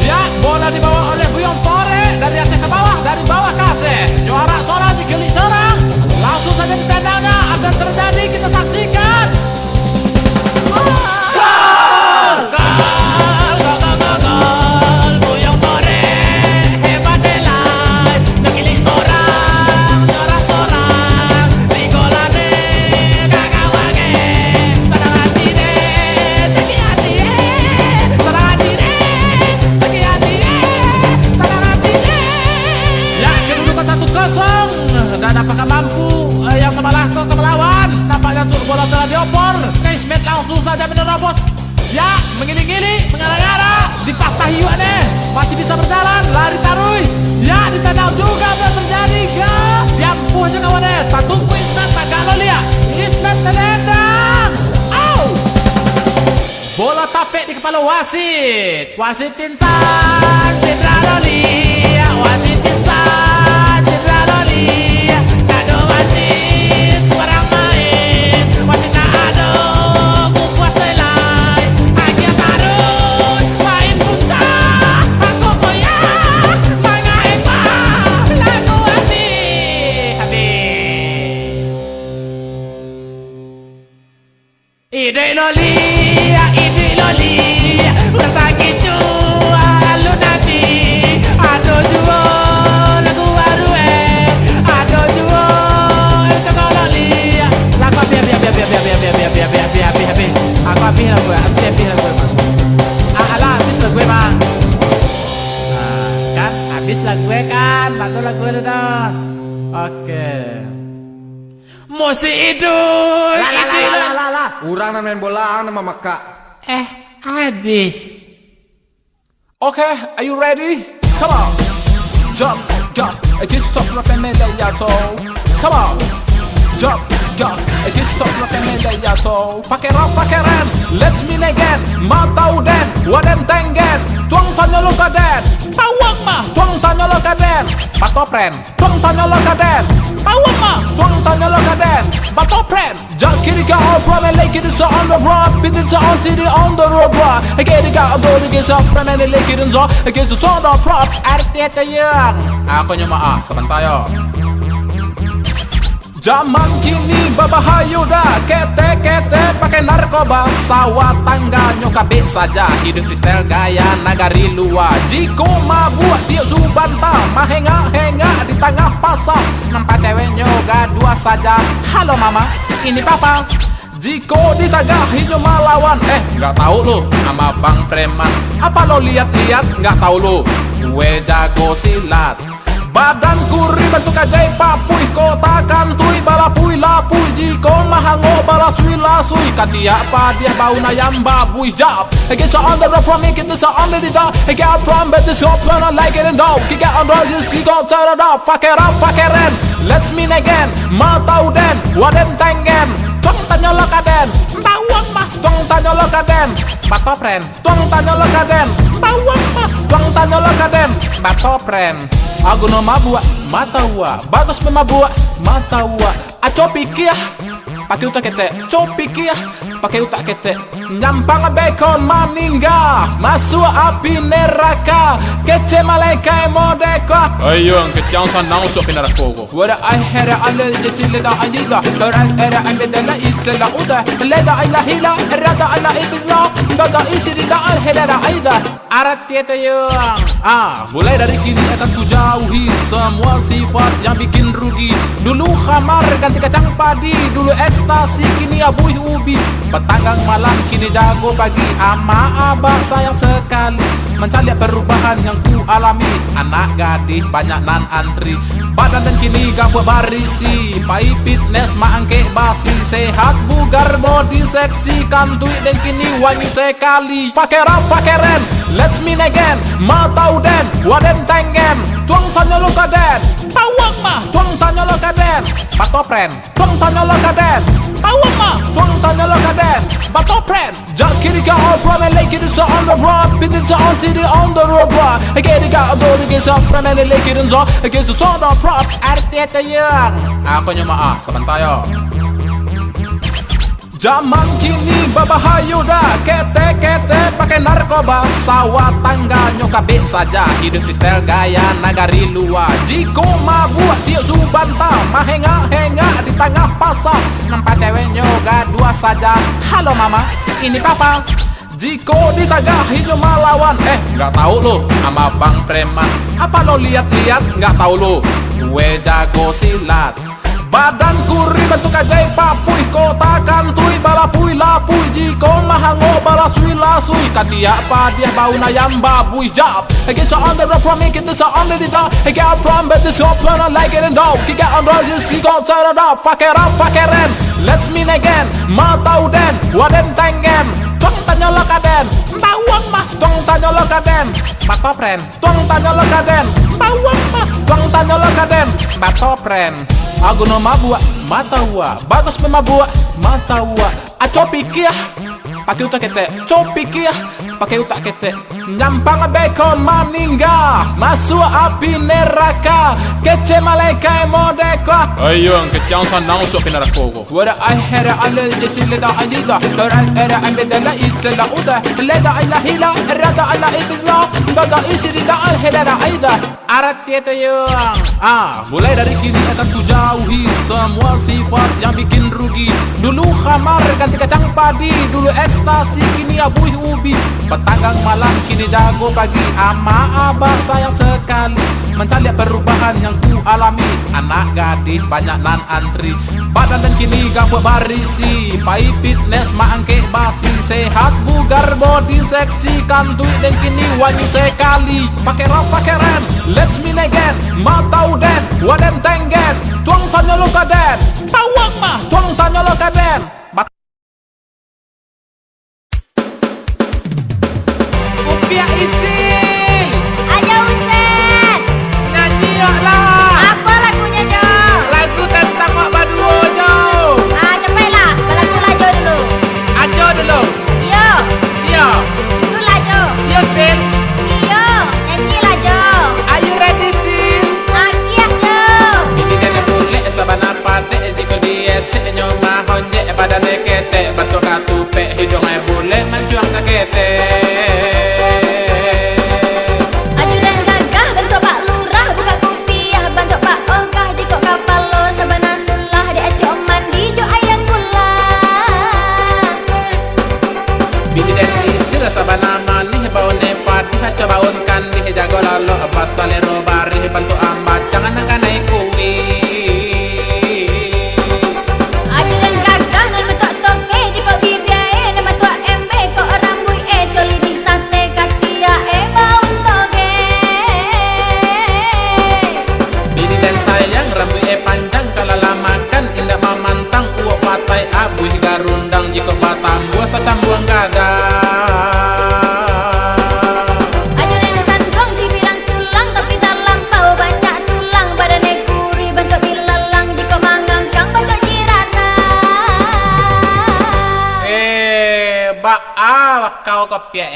Ya, bola dibawa oleh Buyong Tore dari atas ke bawah, dari bawah ke atas. Juara seorang dikeli seorang. Langsung saja ditendangnya akan terjadi, kita saksikan. Gol! saja menerobos. Ya, mengiling-iling, mengarah-arah, dipatahi juga nih. Masih bisa berjalan, lari tarui. Ya, ditendang juga bisa terjadi, ga. Diampuh aja kawannya. Tak tunggu Ismet, tak galo lihat. Ismet terendang. Au! Bola tapek di kepala wasit. Wasit insan, Cindra Loli. Wasit insan, Cindra Loli. Kado wasit, sebarang main. Wasit nak ado, kukuat selai. Akhir tarut, main puncak. Aku goyang, mangain mah. Lagu habis. Ide Loli. Bertagi jua lu nabi. Ado jua lagu baru Ado jua itu kalau lihat. Lagu habis. Aku habis lagu asli habis lagu bang. Alah habis lagu bang. Kan habis lagu kan. Lagu dah. Oke. Musik idul. Lah. Urang main bola nama maka. Habis. Okay, are you ready? Come on. Jump. Get stop rapping me there, ya so. Come on. Jump. Get stop rapping me there, ya so. Fakeran. Let's meet again. Matau den, waden tengen. Tuang tanya lo kaden. Pawang mah. Tuang tanya lo kaden. Batopren. Tuang tanya lo kaden. Pawang mah. Tuang tanya lo kaden. Batopren. Just kidding, got all from and like it is on the road. Bit it's on city on the road. I get it, got a door to get up from and like it is on. Against the sound of prop. Artinya yang. Aku nyuma sebentar yo. Zaman kini babahayu dah. Kete pakai narkoba. Sawah tangga nyokabik saja. Hidup sistel gaya nagari luar. Jiko mabuk tiuk subanta. Mahenga di tengah pasar. Nampak cewek nyoga dua saja. Halo mama, ini papa. Jiko ditagahi cuma lawan. Nggak tahu lu sama bang preman. Apa lo lihat-lihat nggak tahu lu. Gue jago silat. Badan kuri bentuk ajaib papui. Kota kantui balapui lapui. Jiko mahango balasui lasui. Katia apa dia bau nayam babui jap. Get on the road from me, get this on the dog. Get out from bed, this up when I like it and dog. Kick out on the just see go turn it up. Fuck it up, let's meet again. Matau den, waden tengen. Tuang tanya lo kaden. Bawang mah. Tuang tanya lo kaden. Batopren. Tuang tanya lo kaden. Bawang mah. Tuang tanya lo kaden. Batopren. Aku no mabua, mata wa. Bagus memabua, mata wa. Aco pikir, pakai utak kete. Pikir, pakai utak kete. Nyampang bacon maningga. Masuk api neraka. Kece malaikat modeka. Ayo, kecang sana usuk neraka ko. Wada ahera ala jisile da ayida. Karan era ambedala isla uda. Leda ilahila, rada ala ibilla. Bada isri da alhera da aida. Arat tieta yang. Mulai dari kini akan ku jauhi semua sifat yang bikin rugi. Dulu khamar ganti kacang padi. Dulu ekstasi kini abuih ubi. Petanggang malam kini jago pagi. Ama abah sayang sekali mencari perubahan yang ku alami. Anak gadis banyak nan antri. Badan dan kini gak berbarisi. Pai fitness maangke basi. Sehat bugar body seksi. Kantui dan kini wangi sekali. Fakeren, let's meet again. Matau den, waden tengen. Tuang tanya lo kaden. Pawang mah. Tuang tanya lo kaden. Batopren. Tuang tanya lo kaden. Pawang mah. Tuang tanya lo kaden. Batopren. Just kidding, got all from and like it is on the road. Bit it's on city on the road. I get it, got a door to get up from and like it is on. Against the sound of prop. Artinya yang. Aku nyuma sebentar yo. Zaman kini babahayu dah. Kete pakai narkoba. Sawah tangga nyokabik saja. Hidup sistel gaya nagari luar. Jiko mabuk tiuk subanta. Mahenga di tengah pasar. Nampak cewek nyoga dua saja. Halo mama, ini papa. Jiko ditagahi cuma lawan. Nggak tahu lu sama bang preman. Apa lo lihat-lihat nggak tahu lu. Gue jago silat. Badanku ribet bentuk ajaib papui kota kantui balapui lapui jiko mahango balasui lasui katia padia bau nayam babui jab I get so on the road from me get this on the dog I get from but this up when I like it and dog kick out on the see go turn it up fuck it in let's meet again matau den waden tangen tong tanya lo kaden bawang mah tong tanya lo kaden batopren tong tanya lo kaden bawang mah tong tanya lo kaden batopren aku no mabua matawa bagus memabua matawa aco pikir pakai utak kete copikir pakai utak kete nyampang beko maningga masuk api neraka kece malaikai modeka ayo ang kecang sanang usok pinarakogo wada ahera ale isilida alida tara era ambedala isela uda leda ila hila rada ala ibilla baga isilida alhera aida arat itu yang mulai dari kini akan ku jauhi semua sifat yang bikin rugi dulu khamar ganti kacang padi dulu ekstasi kini abuih ubi petanggang malam kini jago pagi ama abah sayang sekali mencari perubahan yang ku alami anak gadis banyak nan antri badan dan kini gak berisi pai fitness maangke basi sehat bugar body seksi kantui dan kini wangi sekali pakai rap pakai rem let's meet again matau den waden tenggen tuang tanya lo kaden bawang mah tuang tanya lo kaden Upia isin Aja Usen. nyanyi yuk lah Apa lagunya Jo? lagu tentang Mak Baduo Jo Cepatlah, lagu Lajo dulu. ajo dulu Iyo, iya dulu Lajo. iya Sin Iyo, nyanyi Lajo. are you ready Sin Akiak Jo. Iki kene kulit sabana pade jiko diesek nyoma honje badane kete batu katupe hidungnya bule mencuang sakete Aju dan gagah bentuk Pak Lurah buka kupiah bentuk Pak Ogah jiko kapal lo sabana sulah diacok mandi jo ayam gula. Bini dan isir sabana manih bau nepad coba unkan di jago lalu pasale robari bantu amba jangan nak naik kuwi Aju dan gagah nan bentuk toke jiko bibiae nan bentuk embe kok rambui coli di sate kakia bau toge. Bini dan sayang rambutnya panjang kalau lamakan indah mamantang uok patai abuih garundang jiko batam buah sacambuang gada Aju dan kantong si bilang tulang tapi tak lampau banyak tulang badannya gurih bentuk bilalang jiko mangangkang bentuk jirata. kau kopia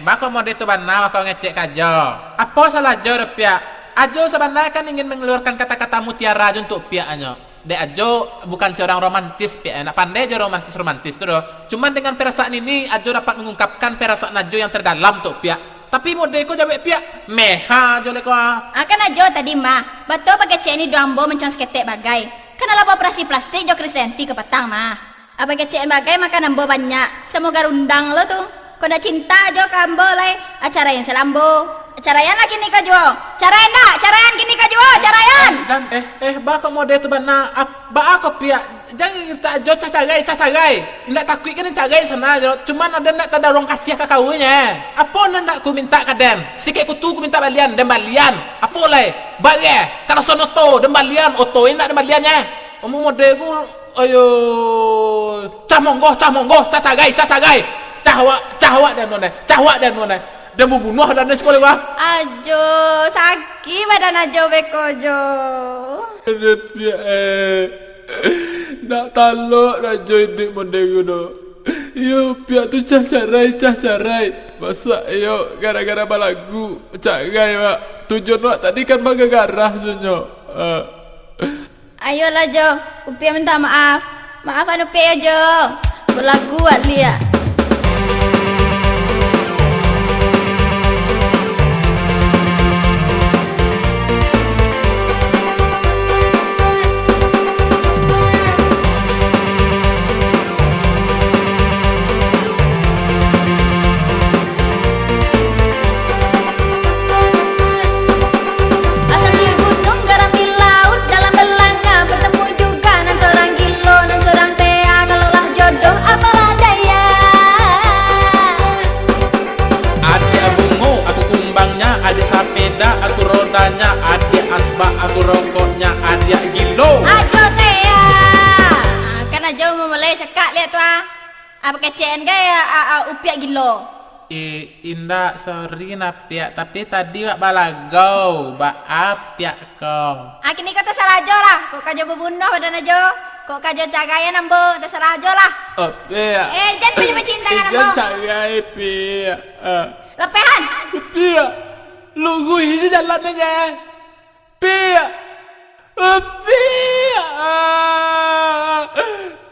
bako mau itu bana kau ngecek kajo apa salah jo pia ajo sebenarnya kan ingin mengeluarkan kata-kata mutiara untuk piaknya de ajo bukan seorang romantis pia nak pandai aja romantis tuh cuman dengan perasaan ini ajo dapat mengungkapkan perasaan ajo yang terdalam tuh pia tapi modeko jabe pia meha ajo leko Akan ajo tadi mah betul pakai cek ini doambo mencang seketek bagai kenapa operasi plastik jo Krisdenti ke petang mah apa kecek bagai makan ambo banyak semoga rundang lo tuh kau dah cinta jo kambo lai acara yang selambo acara yang lagi nikah jo carayan dah carayan kini kah jo carayan dan bako mode itu bana ba aku pia jangan kita ajo cacagai ndak takut kan cagai sana cuman ada ndak tada orang kasih ke kaunya apa ndak ku minta kaden sikit ku tu ku minta balian dan balian apa lai bagi kalau sono to dan balian oto ndak dan baliannya omong mode ku ayo cah monggo cacagai cahwa dan nona dan membunuh dan sekolah wah ajo sakit badan ajo beko jo nak talok rajo ini mendego do yo pihak tu cacarai masa yo gara-gara balagu cagai mak tujuan mak tadi kan baga garah junyo ayolah jo upia minta maaf maafan upia jo berlagu lihat asam di gunung garam di laut dalam belanga bertemu aku rokoknya ada gilo. Ajo teh ya. Kan ajo mau mulai cekak lihat tu apa kecen gaya upiak gilo. Indah sorry napiak tapi tadi wak balagau ba apiak kau. Kini kau terserah ajo lah. Kok kajo berbunuh badan ajo. Kok kajo cagaya nambo terserah ajo lah. Piak. Jangan punya cinta kan nambo. Jangan cagai piak. Lepehan. Piak. Lugu isi jalan aja. Piak. Piak.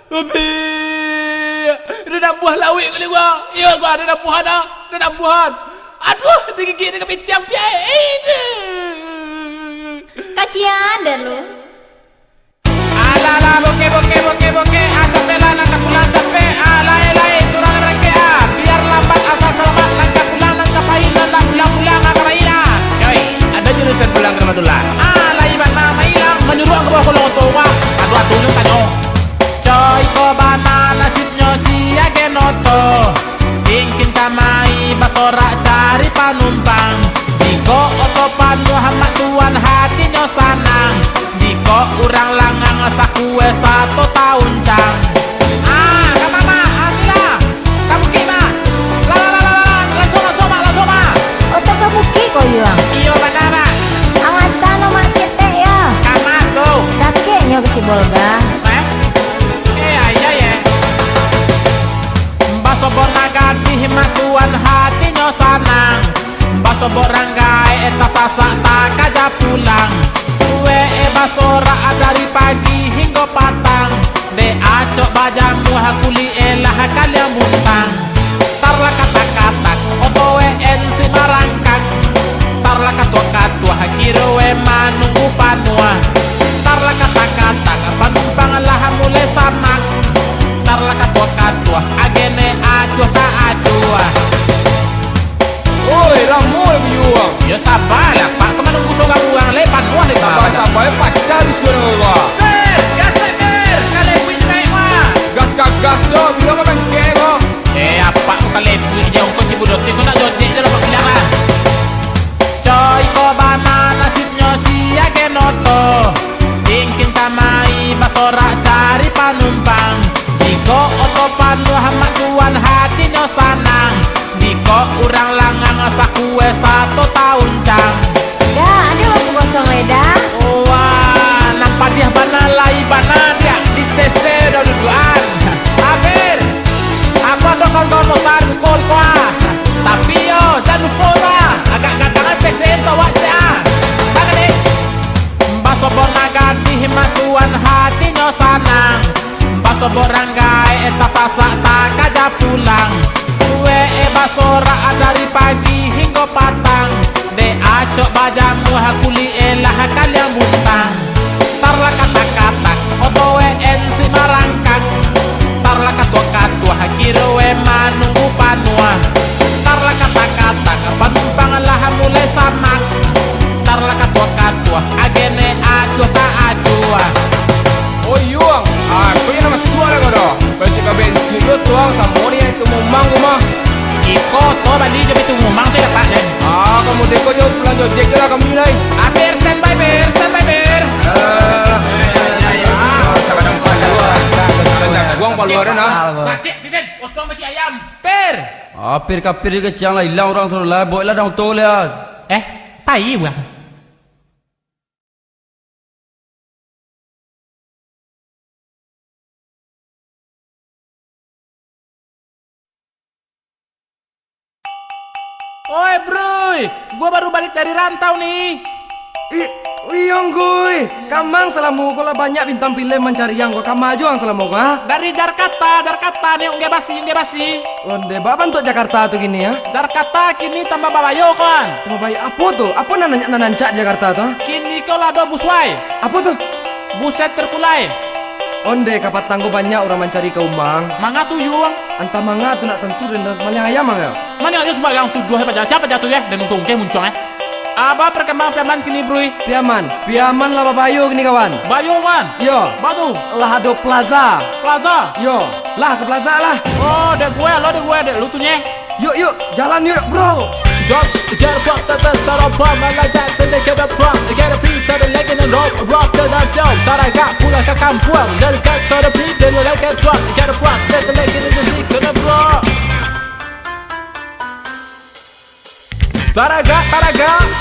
Piak. Ada buah lawik kali gua. Iya gua ada buah dah. Ada buah. Aduh, digigit dengan pitiang piak. Kasihan deh lu. Ala boke capek lah nangka pulang capek alai turun mereka biar lambat asal selamat nangka pulang nangka pahina nak pulang akaraina coy ada jurusan pulang ke rumah tulang alai bana mailang menyuruh ke bawah kolong tua aduh tunjuk tanyo coy ko bana nasibnya si agenoto ingin tamai basora cari panumpang diko oto pandu hamat tuan hatinya sanang kok urang langang sakue 1 tahun cang kamama amila kamu kima langsung Otak kamu ki kok hilang. iyo banana Awatan no mas kete ya. kama tuh Kakeknya ke si Bolga. iya baso bonaga dihimatuan hatinya sanang baso boranggai eta sasak tak kaja pulang basora dari pagi hingga patang de acok bajamu hakuli elah kalian buntang tarla kata-kata otowe ensi marangkak tarla katua-katua hakirowe manunggu panua tarla kata-kata panumpang lah mulai samak tarla katua-katua agene acuh tak acuh. Oi, ramul biuang. Ya sabar lah pak, kemana nunggu kamu uang lepan wah deh Sabar pacar suara gua. Gas leper, kalian punya kayak mah. Gas tuh, bilang apa bengkek kok. Apa kau kalian punya jauh kau si budok itu nak jodoh je dapat bilangan. Coy ko bana nasibnya si agenoto, ingin tamai basora cari panumpang. Jiko oto pandu hamat tuan hatinya sanang. Jiko urang langang sakue 1 tahun cang. Dah, ada waktu kosong leda. Wah, nampak dia bana lai bana dia di CC duduan. Akhir, aku ada kawan-kawan motor kau tapi yo jangan lupa lah, agak gantangan PC itu waksa. Tangan deh, baso bonaga dihimatuan hatinya sanang. Baso boranggai eta sasak tak kaja pulang. Basora dari pagi hingga patang de acok bajamu hakuli elah kalian buntang tarla kata-kata otowe ensi marangkak tarla katua-katua hakirowe manunggu panua tarla kata-kata panumpang lah mulai samak tarla katua-katua agene acuh tak acuh. Oh yuang, aku yang nama suara kau dah. Besi kau bensin lu tuang samoni itu mumang rumah. Iko to bali je bitu ngumang tu dapat kan. Kamu teko jauh pulang jojek lah kamu nilai. Ber standby ber. Guang paluaran Sakit titin, otong macam ayam. Per. Apir kapir ke cang lah hilang orang tu lah, boy lah dah tol ya. Tai buah. Oi bro, gua baru balik dari rantau nih. Iyong gue, kamang selamu kola banyak bintang film mencari yang kau kamaju ang selamu kah? Dari Jakarta nih ungge basi. Onde bapak untuk Jakarta tuh gini ya? Jakarta kini tambah babayo kan. Tambah baik apa tuh? Apa nanancak Jakarta tuh? Kini kau lado busway. Apa tuh? Buset terkulai. Onde kapat tangguh banyak orang mencari keumang. Manga tuh yuang. Anta manga tuh nak tentu dan malang ayam ya. Mana yang semua yang tujuh hebat siapa jatuh ya? Dan untung ke muncul Apa perkembangan piaman kini bro? Piaman lah babayo gini kawan. Bayo kan? Yo. Batu. Lah ada plaza. Yo. Lah ke plaza lah. Oh, dek gue, lu tuh nye. Yuk, jalan yuk bro. Drop, get a pump, that's a set up, I'm like that, till they get a pump, they get a beat, till the leg in the mansiong Taraga pulang ke kampung Dari skat soda pit dan mulai ke truck Get a plug, let the leg in the seat kena bro Taraga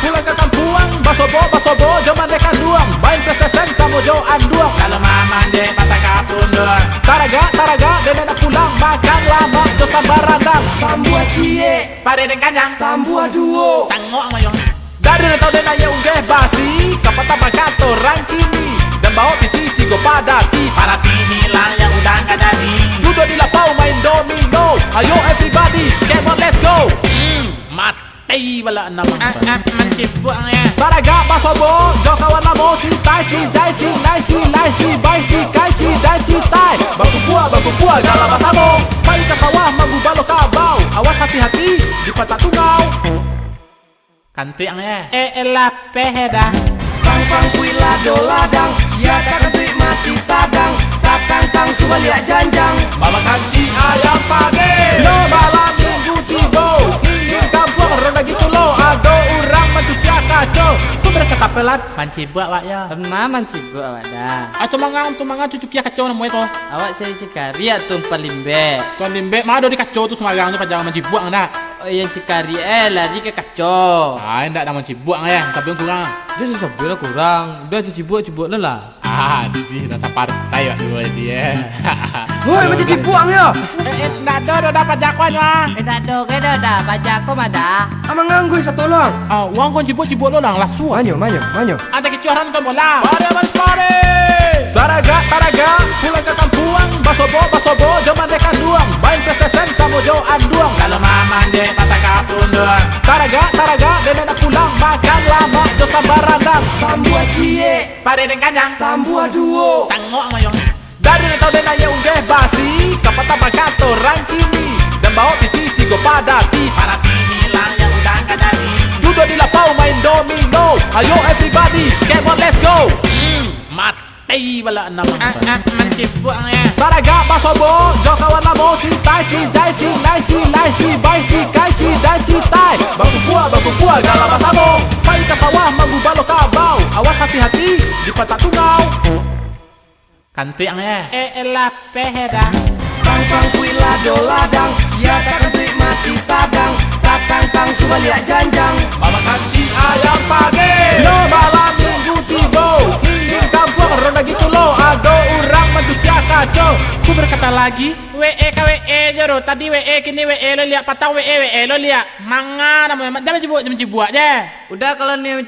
pulang ke kampung Basobo jom mandekan duang Main PlayStation sama jo anduang Kalau mama je patah kapundung. Taraga dan anak pulang makan lama jo sambar randang Tambua cie, Pare den kanyang. tambua duo. Tangok mayong. Dari natau dan nanya unggeh basi Kapata makato rang kini Dan bawa piti tigo padati Para tini lang yang udah nggak jadi. Duduk di lapau main domino Ayo everybody, come on let's go Mati bala nama Mencipuk ya. Taraga basobo, jo kawan lamo Citai si, jai si, nai si, lai si Bai si, kai si, dai si, tai Baku puah, gala basamo Main ke sawah, manggubalo kabau Awas hati-hati, di patah tungau Kantu yang ya. Elah peheda. Pang kuila do ladang, siapa ketui mati tadang. Tang subalia janjang. Bala kanci ayam pade Lo bala minggu tibo Tingin kampung ronda gitu lo Ado urang mencuci kacau Ku berkata pelat Mencipuk wak ya. Pernah mancibuk awak dah. Tumangang cucu kia kacau namu itu Awak cari cikari atau palimbe. Tuan limbe mah ada di kacau tu semarang tu panjang mencibuang nak Oh yang cikari lari ke kacau. Ndak ada mencibuang ya Tapi yang kurang Dia sesabil kurang. Udah cibuk lah. Di rasa partai wak dua dia Woi, macam cipuang ya. Nggak ada dapat jakwan mah. Tak ada dah. Pajak kau ada. Amang nganggu sa tolong. Uang kau cibuk lo lang lasu Manyo. Ada kecuaran tu bola. Pare Taraga pulang ke kampung Basobo jom mandekan duang Main PlayStation sama jo anduang Kalau mama je patah kapundung. Taraga dan anak pulang makan lama jo sambar randang Tambua cie, Pare den kanyang. tambua duo. Tangok mayong. Dari natau dan nanya unggeh basi Kapata makato rang kini Dan bawa piti tigo padati Para tini lang yang udah nggak jadi. Duduk di lapau main domino Ayo everybody, come on let's go Mati bala nama Mencipuk ya. Taraga basobo, jo kawan lamo Citai si, jai si, nai si, lai si Bai si, kai si, dai si, tai Baku puah, gala basamo Main ke sawah, manggubalo kabau Awas hati-hati, di patah tungau Kantu yang ya. Elah peheda. Pang kuila do ladang, siapa ketui mati tadang. Tang subalia janjang. Bala kanci ayam pade Lo bala minggu tibo Tingin kampung ronda gitu lo Ado urang mencuci kacau Ku berkata lagi. WE ka WE jero. Tadi WE kini WE lo lihat patah WE lo lihat. Manga namanya. Jangan cibuk aja. Udah kalau ni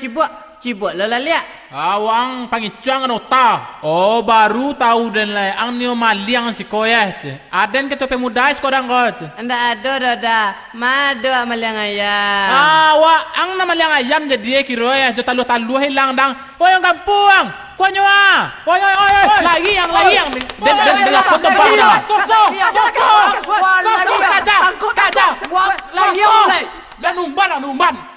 cibuk lah lihat. Awang pangicuang nota. Oh baru tahu dan lah. Ang nio maliang si koyet. Aden ketua pemuda sekodang kot. Anda ada dah. Mado amaliang ayam. Wa ang nama liang ayam jadi kiro ya. Jo talu hilang dang. Yang kampung. Kuanyo Oi. Lagi yang. Dan foto bang. Sosok. Kaca. Lagi yang. Dan numban.